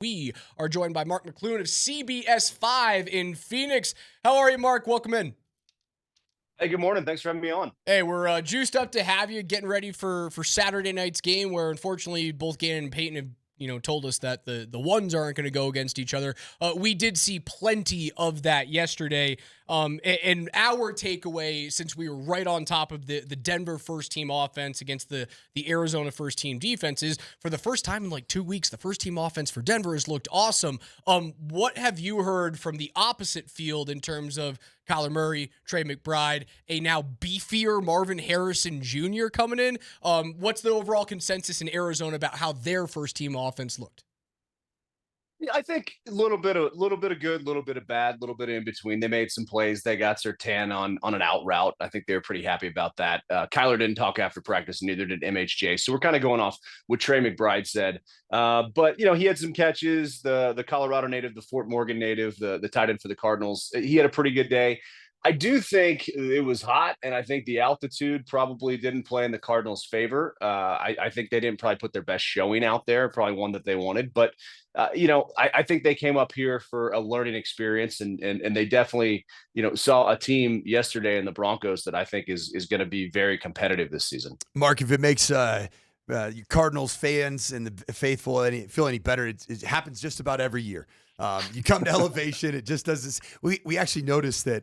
We are joined by Mark McClune of CBS 5 in Phoenix. How are you, Mark? Welcome in. Hey, good morning. Thanks for having me on. Hey, we're juiced up to have you, getting ready for Saturday night's game, where unfortunately both Gannon and Peyton have told us that the ones aren't going to go against each other. We did see plenty of that yesterday. And our takeaway, since we were right on top of the Denver first team offense against the Arizona first team defense, is for the first time in like 2 weeks, the first team offense for Denver has looked awesome. What have you heard from the opposite field in terms of Kyler Murray, Trey McBride, a now beefier Marvin Harrison Jr. coming in? What's the overall consensus in Arizona about how their first team offense looked? Yeah, I think a little bit of good, a little bit of bad, a little bit in between. They made some plays. They got their 10 on an out route. I think they were pretty happy about that. Kyler didn't talk after practice, and neither did MHJ. So we're kind of going off what Trey McBride said. But he had some catches. The Colorado native, the Fort Morgan native, the tight end for the Cardinals. He had a pretty good day. I do think it was hot, and I think the altitude probably didn't play in the Cardinals' favor. I think they didn't probably put their best showing out there, probably one that they wanted. But I think they came up here for a learning experience, and they definitely saw a team yesterday in the Broncos that I think is going to be very competitive this season. Mark, if it makes Cardinals fans and the faithful feel any better, it happens just about every year. You come to Elevation, it just does this. We actually noticed that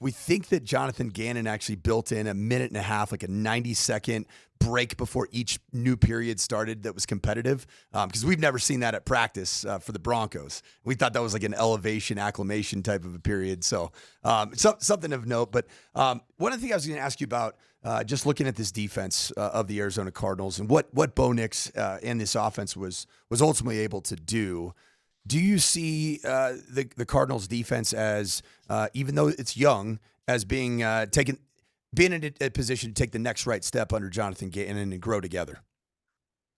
we think that Jonathan Gannon actually built in a minute and a half, like a 90-second break before each new period started that was competitive, because we've never seen that at practice for the Broncos. We thought that was like an elevation acclimation type of a period. So something of note. But one of the things I was going to ask you about, just looking at this defense of the Arizona Cardinals and what Bo Nix and this offense was ultimately able to do. Do you see the Cardinals defense as, even though it's young, as being in a position to take the next right step under Jonathan Gannon and grow together?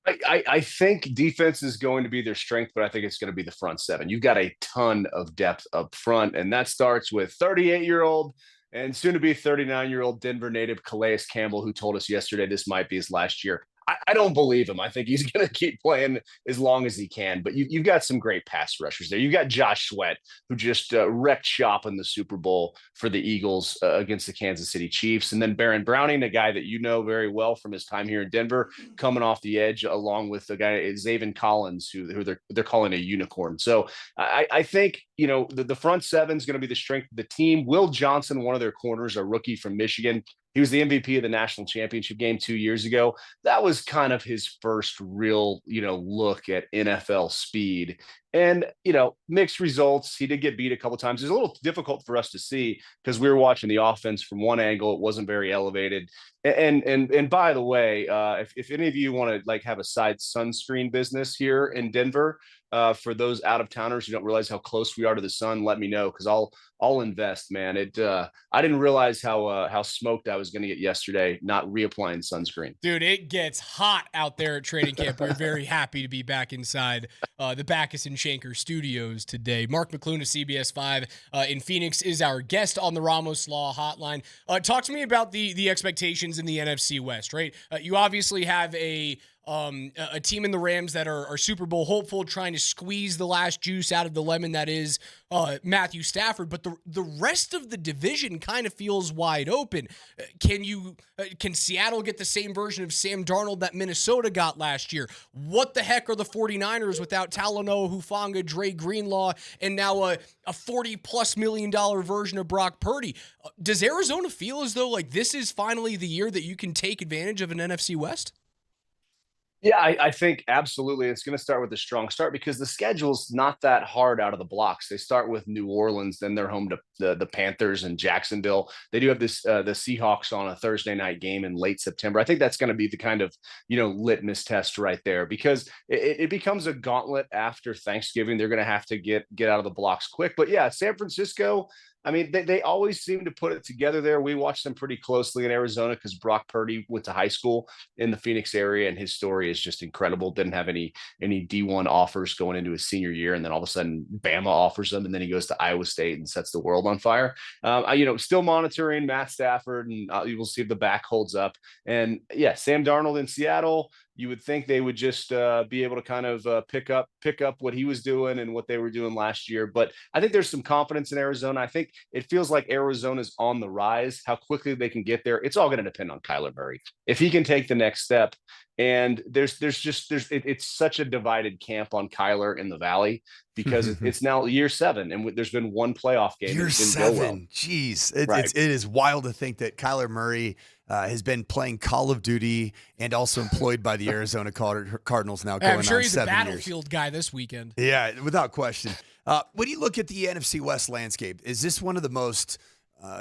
I think defense is going to be their strength, but I think it's going to be the front seven. You've got a ton of depth up front, and that starts with 38-year-old and soon to be 39-year-old Denver native Calais Campbell, who told us yesterday this might be his last year. I don't believe him. I think he's going to keep playing as long as he can. But you've got some great pass rushers there. You've got Josh Sweat, who just wrecked shop in the Super Bowl for the Eagles against the Kansas City Chiefs. And then Baron Browning, a guy that you know very well from his time here in Denver, coming off the edge, along with the guy Zaven Collins, who they're calling a unicorn. So I think the front seven is going to be the strength of the team. Will Johnson, one of their corners, a rookie from Michigan. He was the MVP of the national championship game 2 years ago. That was kind of his first real, look at NFL speed. And, mixed results. He did get beat a couple of times. It was a little difficult for us to see because we were watching the offense from one angle. It wasn't very elevated. And by the way, if any of you want to have a side sunscreen business here in Denver, for those out of towners who don't realize how close we are to the sun, let me know, because I'll invest, man. I didn't realize how smoked I was going to get yesterday not reapplying sunscreen. Dude, it gets hot out there at training camp. We're very happy to be back inside the Backus and Shanker studios today. Mark McClune of CBS 5 in Phoenix is our guest on the Ramos Law Hotline. Talk to me about the expectations in the NFC West, right? You obviously have a team in the Rams that are Super Bowl hopeful, trying to squeeze the last juice out of the lemon that is Matthew Stafford. But the rest of the division kind of feels wide open. Can Seattle get the same version of Sam Darnold that Minnesota got last year? What the heck are the 49ers without Talanoa Hufanga, Dre Greenlaw, and now a $40+ million version of Brock Purdy? Does Arizona feel as though this is finally the year that you can take advantage of an NFC West? Yeah, I think absolutely. It's going to start with a strong start because the schedule's not that hard out of the blocks. They start with New Orleans, then they're home to the Panthers and Jacksonville. They do have the Seahawks on a Thursday night game in late September. I think that's going to be the kind of litmus test right there, because it becomes a gauntlet after Thanksgiving. They're going to have to get out of the blocks quick. But yeah, San Francisco, I mean, they always seem to put it together there. We watched them pretty closely in Arizona because Brock Purdy went to high school in the Phoenix area, and his story is just incredible. Didn't have any D1 offers going into his senior year, and then all of a sudden Bama offers him, and then he goes to Iowa State and sets the world on fire. Still monitoring Matt Stafford, and you will see if the back holds up. And yeah, Sam Darnold in Seattle. You would think they would just be able to kind of pick up what he was doing and what they were doing last year. But I think there's some confidence in Arizona. I think it feels like Arizona's on the rise. How quickly they can get there, it's all going to depend on Kyler Murray. If he can take the next step, and it's such a divided camp on Kyler in the Valley because it's now year 7 and there's been one playoff game. Year 7, jeez, it is wild to think that Kyler Murray has been playing Call of Duty and also employed by the Arizona Cardinals now. Going I'm sure on he's 7 a Battlefield years. guy this weekend. Yeah, without question. When you look at the NFC West landscape, is this one of the most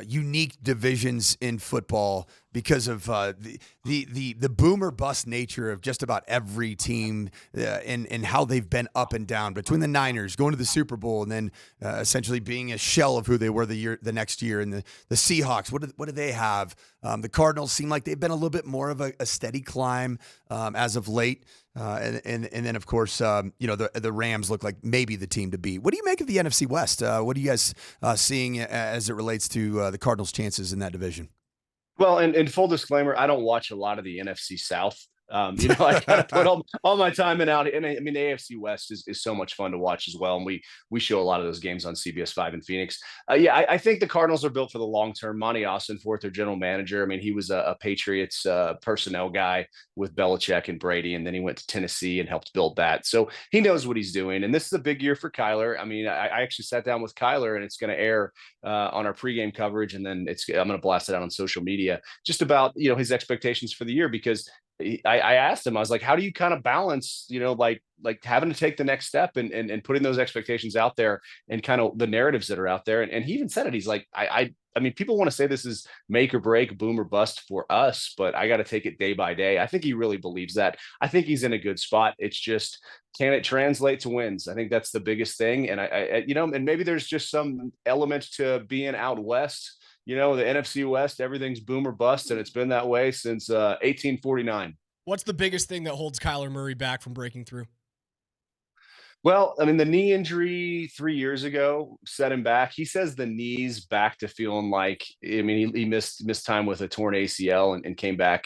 unique divisions in football because of the boom or bust nature of just about every team and how they've been up and down between the Niners going to the Super Bowl and then essentially being a shell of who they were the next year, and the Seahawks. What do they have? The Cardinals seem like they've been a little bit more of a steady climb as of late. And then of course, the Rams look like maybe the team to beat. What do you make of the NFC West? What are you guys seeing as it relates to the Cardinals' chances in that division? Well, and full disclaimer, I don't watch a lot of the NFC South. I kind of put all my time in out. And I mean, the AFC West is so much fun to watch as well. And we show a lot of those games on CBS 5 in Phoenix. I think the Cardinals are built for the long term. Monty Austinforth, their general manager. I mean, he was a Patriots personnel guy with Belichick and Brady, and then he went to Tennessee and helped build that. So he knows what he's doing. And this is a big year for Kyler. I mean, I actually sat down with Kyler, and it's going to air on our pregame coverage, and then I'm going to blast it out on social media just about his expectations for the year, because I asked him, I was like, how do you kind of balance, like having to take the next step and putting those expectations out there and kind of the narratives that are out there. And he even said it. He's like, I mean, people want to say this is make or break, boom or bust for us, but I got to take it day by day. I think he really believes that. I think he's in a good spot. It's just, can it translate to wins? I think that's the biggest thing. And and maybe there's just some element to being out West. The NFC West, everything's boom or bust, and it's been that way since 1849. What's the biggest thing that holds Kyler Murray back from breaking through? Well, I mean, the knee injury 3 years ago set him back. He says the knee's back to feeling like, I mean, he missed time with a torn ACL and came back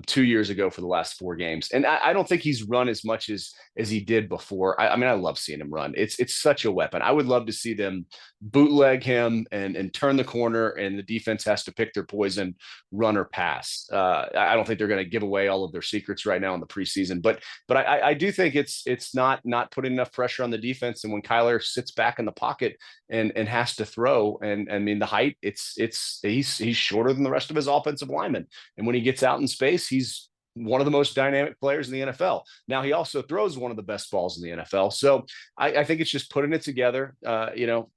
2 years ago for the last 4 games. And I don't think he's run as much as he did before. I mean, I love seeing him run. It's such a weapon. I would love to see them bootleg him and turn the corner, and the defense has to pick their poison, run or pass. I don't think they're going to give away all of their secrets right now in the preseason, but I do think it's not putting enough pressure on the defense. And when Kyler sits back in the pocket and has to throw, and I mean, the height, he's shorter than the rest of his offensive linemen. And when he gets out in space, he's one of the most dynamic players in the NFL. Now, he also throws one of the best balls in the NFL. So I think it's just putting it together.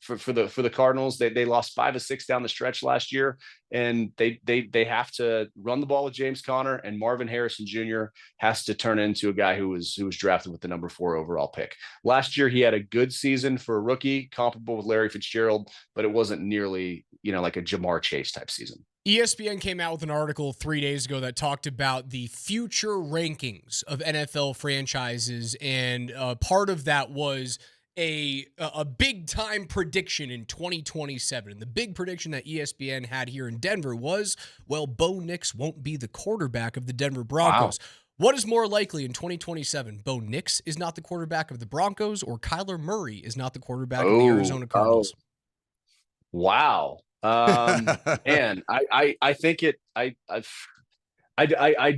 For the Cardinals, they lost 5 of 6 down the stretch last year, and they have to run the ball with James Conner, and Marvin Harrison Jr. has to turn into a guy who was drafted with the number 4 overall pick. Last year, he had a good season for a rookie, comparable with Larry Fitzgerald, but it wasn't nearly, like a Jamar Chase type season. ESPN came out with an article 3 days ago that talked about the future rankings of NFL franchises, and part of that was a big time prediction in 2027. And the big prediction that ESPN had here in Denver was, well, Bo Nix won't be the quarterback of the Denver Broncos. Wow. What is more likely in 2027? Bo Nix is not the quarterback of the Broncos, or Kyler Murray is not the of the Arizona Cardinals? Wow. And I think I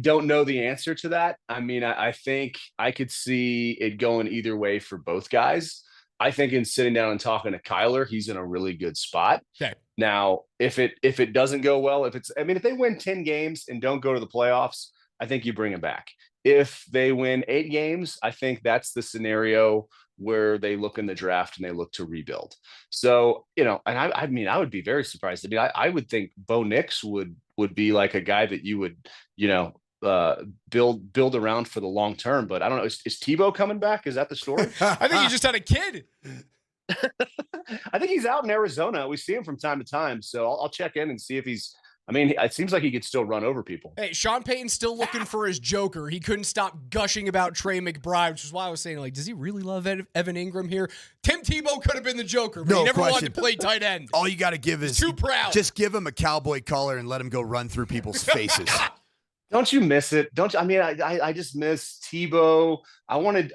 don't know the answer to that. I mean, I think I could see it going either way for both guys. I think in sitting down and talking to Kyler, he's in a really good spot. Okay. Now, if it doesn't go well, if they win 10 games and don't go to the playoffs, I think you bring him back. If they win 8 games, I think that's the scenario where they look in the draft and they look to rebuild. So, and I mean, I would be very surprised. I mean, I would think Bo Nix would be like a guy that you would, build around for the long term. But I don't know. Is Tebow coming back? Is that the story? I think he just had a kid. I think he's out in Arizona. We see him from time to time. So I'll check in and see if he's, I mean, it seems like he could still run over people. Hey, Sean Payton's still looking for his Joker. He couldn't stop gushing about Trey McBride, which is why I was saying, like, does he really love Evan Ingram here? Tim Tebow could have been the Joker, but he never wanted to play tight end. All you got to give is too proud. Just give him a cowboy collar and let him go run through people's faces. Don't you miss it? Don't you? I mean, I just miss Tebow. I wanted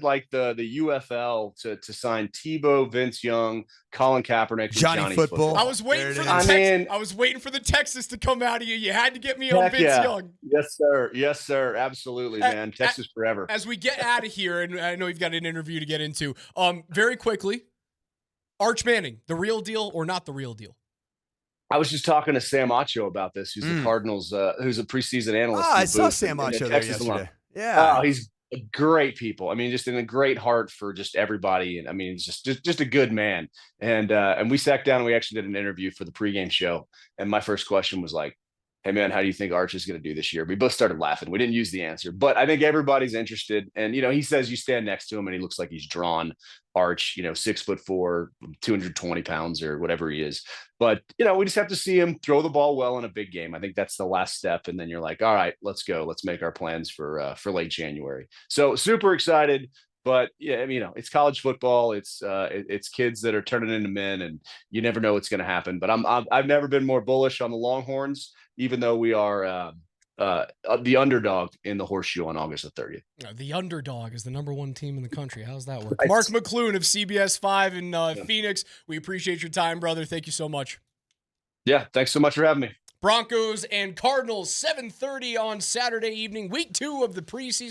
like the UFL to sign Tebow, Vince Young, Colin Kaepernick, and Johnny Johnny Football. I was waiting There for it the is. Tex- I mean- I was waiting for the Texas to come out of you. You had to get me on Heck Vince yeah. Young. Yes, sir. Yes, sir. Absolutely, man. Texas forever. As we get out of here, and I know you've got an interview to get into, very quickly, Arch Manning, the real deal or not the real deal? I was just talking to Sam Acho about this, who's the Cardinals, who's a preseason analyst. Oh, in the I saw booth Sam in Acho there Texas yesterday. alum. Yeah. Oh, he's great people. I mean, just in a great heart for just everybody. And I mean, he's just a good man. And we sat down and we actually did an interview for the pregame show. And my first question was like, hey man, how do you think Arch is going to do this year? We both started laughing. We didn't use the answer, but I think everybody's interested. And, he says you stand next to him and he looks like he's drawn. Arch, 6'4", 220 pounds or whatever he is. But, we just have to see him throw the ball well in a big game. I think that's the last step. And then you're like, all right, let's go. Let's make our plans for late January. So super excited. But yeah, it's college football. It's kids that are turning into men, and you never know what's going to happen. But I've never been more bullish on the Longhorns, even though we are the underdog in the horseshoe on August the 30th. The underdog is the #1 team in the country. How's that work? Mark McClune of CBS 5 in Phoenix. We appreciate your time, brother. Thank you so much. Yeah, thanks so much for having me. Broncos and Cardinals, 7:30 on Saturday evening, week 2 of the preseason.